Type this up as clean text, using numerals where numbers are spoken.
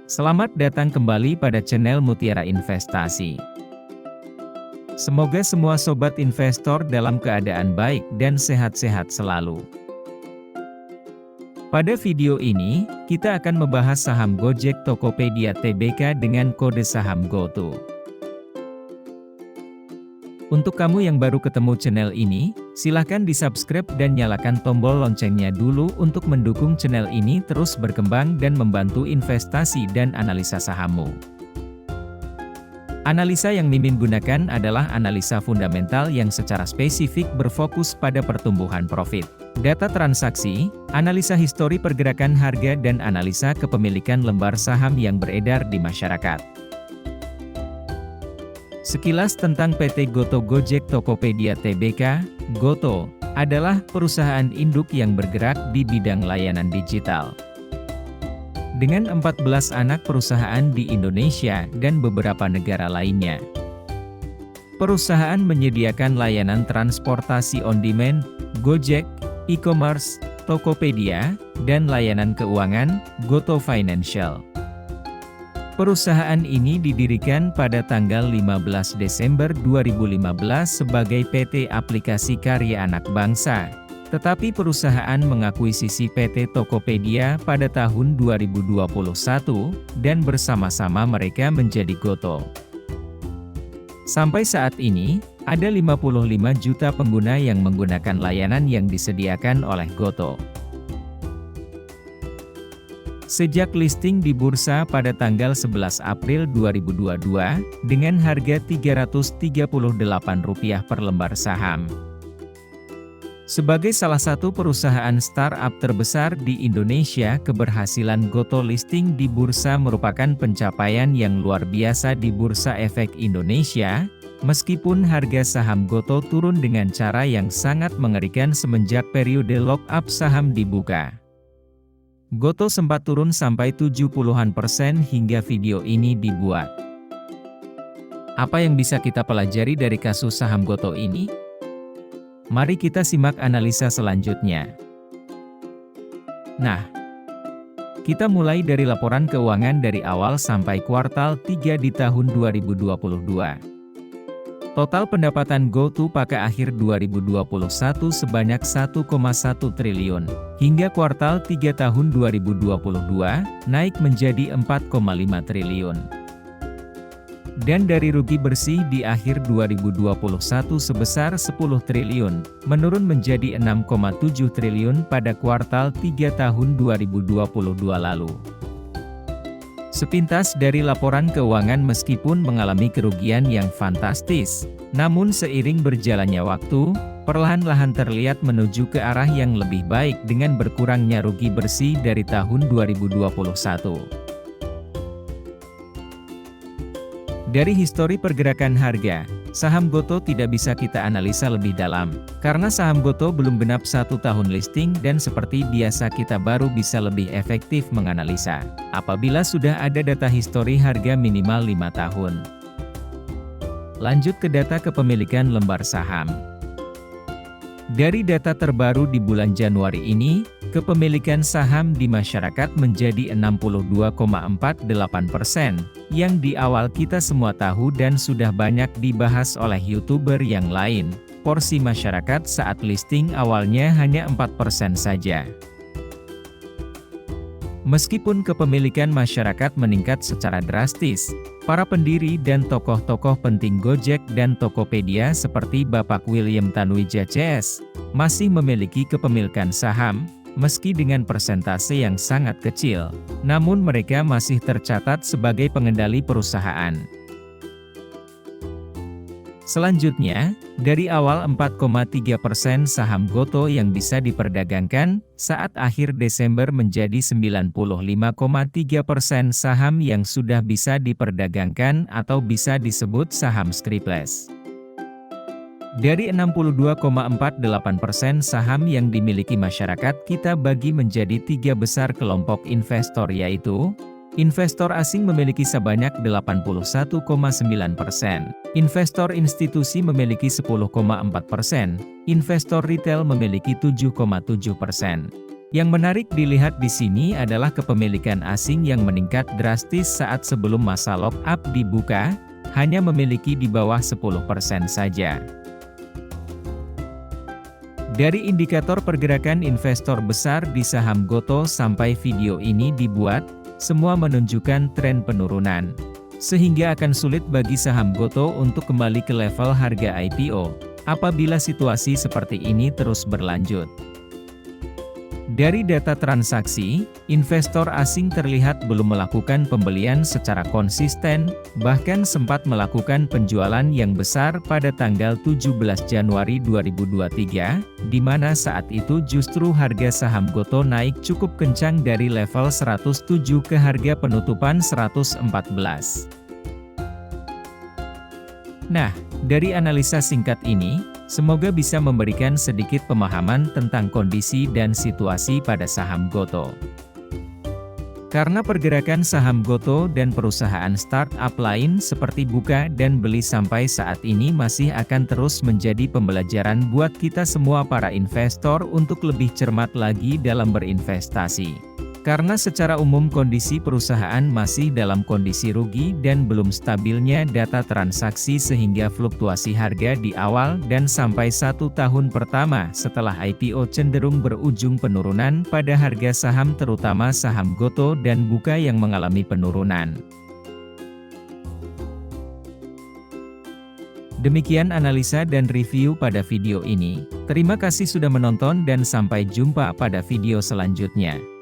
Selamat datang kembali pada channel Mutiara Investasi. Semoga semua sobat investor dalam keadaan baik dan sehat-sehat selalu. Pada video ini, kita akan membahas saham Gojek Tokopedia Tbk dengan kode saham GoTo. Untuk kamu yang baru ketemu channel ini, silahkan di-subscribe dan nyalakan tombol loncengnya dulu untuk mendukung channel ini terus berkembang dan membantu investasi dan analisa sahammu. Analisa yang Mimin gunakan adalah analisa fundamental yang secara spesifik berfokus pada pertumbuhan profit, data transaksi, analisa histori pergerakan harga dan analisa kepemilikan lembar saham yang beredar di masyarakat. Sekilas tentang PT GoTo Gojek Tokopedia Tbk, GoTo adalah perusahaan induk yang bergerak di bidang layanan digital. Dengan 14 anak perusahaan di Indonesia dan beberapa negara lainnya. Perusahaan menyediakan layanan transportasi on-demand, Gojek, e-commerce, Tokopedia, dan layanan keuangan, GoTo Financial. Perusahaan ini didirikan pada tanggal 15 Desember 2015 sebagai PT Aplikasi Karya Anak Bangsa, tetapi perusahaan mengakuisisi PT Tokopedia pada tahun 2021, dan bersama-sama mereka menjadi GoTo. Sampai saat ini, ada 55 juta pengguna yang menggunakan layanan yang disediakan oleh GoTo. Sejak listing di bursa pada tanggal 11 April 2022, dengan harga Rp338 per lembar saham. Sebagai salah satu perusahaan startup terbesar di Indonesia, keberhasilan GoTo listing di bursa merupakan pencapaian yang luar biasa di Bursa Efek Indonesia, meskipun harga saham GoTo turun dengan cara yang sangat mengerikan semenjak periode lock-up saham dibuka. GoTo sempat turun sampai 70% hingga video ini dibuat. Apa yang bisa kita pelajari dari kasus saham GoTo ini? Mari kita simak analisa selanjutnya. Nah, kita mulai dari laporan keuangan dari awal sampai kuartal 3 di tahun 2022. Total pendapatan GoTo pada akhir 2021 sebanyak 1,1 triliun, hingga kuartal 3 tahun 2022, naik menjadi 4,5 triliun. Dan dari rugi bersih di akhir 2021 sebesar 10 triliun, menurun menjadi 6,7 triliun pada kuartal 3 tahun 2022 lalu. Sepintas dari laporan keuangan meskipun mengalami kerugian yang fantastis, namun seiring berjalannya waktu, perlahan-lahan terlihat menuju ke arah yang lebih baik dengan berkurangnya rugi bersih dari tahun 2021. Dari histori pergerakan harga, saham GoTo tidak bisa kita analisa lebih dalam, karena saham GoTo belum genap 1 tahun listing dan seperti biasa kita baru bisa lebih efektif menganalisa, apabila sudah ada data histori harga minimal 5 tahun. Lanjut ke data kepemilikan lembar saham. Dari data terbaru di bulan Januari ini, kepemilikan saham di masyarakat menjadi 62,48%, yang di awal kita semua tahu dan sudah banyak dibahas oleh YouTuber yang lain. Porsi masyarakat saat listing awalnya hanya 4% saja. Meskipun kepemilikan masyarakat meningkat secara drastis, para pendiri dan tokoh-tokoh penting Gojek dan Tokopedia seperti Bapak William Tanuwijaya CS, masih memiliki kepemilikan saham, meski dengan persentase yang sangat kecil, namun mereka masih tercatat sebagai pengendali perusahaan. Selanjutnya, dari awal 4,3% saham GoTo yang bisa diperdagangkan, saat akhir Desember menjadi 95,3% saham yang sudah bisa diperdagangkan atau bisa disebut saham scriptless. Dari 62,48% saham yang dimiliki masyarakat kita bagi menjadi 3 besar kelompok investor, yaitu investor asing memiliki sebanyak 81,9%, investor institusi memiliki 10,4%, investor retail memiliki 7,7%. Yang menarik dilihat di sini adalah kepemilikan asing yang meningkat drastis saat sebelum masa lock-up dibuka, hanya memiliki di bawah 10% saja. Dari indikator pergerakan investor besar di saham GoTo sampai video ini dibuat, semua menunjukkan tren penurunan. Sehingga akan sulit bagi saham GoTo untuk kembali ke level harga IPO, apabila situasi seperti ini terus berlanjut. Dari data transaksi, investor asing terlihat belum melakukan pembelian secara konsisten, bahkan sempat melakukan penjualan yang besar pada tanggal 17 Januari 2023, di mana saat itu justru harga saham GoTo naik cukup kencang dari level 107 ke harga penutupan 114. Nah, dari analisa singkat ini, semoga bisa memberikan sedikit pemahaman tentang kondisi dan situasi pada saham GoTo. Karena pergerakan saham GoTo dan perusahaan startup lain seperti buka dan beli sampai saat ini masih akan terus menjadi pembelajaran buat kita semua para investor untuk lebih cermat lagi dalam berinvestasi. Karena secara umum kondisi perusahaan masih dalam kondisi rugi dan belum stabilnya data transaksi sehingga fluktuasi harga di awal dan sampai 1 tahun pertama setelah IPO cenderung berujung penurunan pada harga saham terutama saham GoTo dan Buka yang mengalami penurunan. Demikian analisa dan review pada video ini. Terima kasih sudah menonton dan sampai jumpa pada video selanjutnya.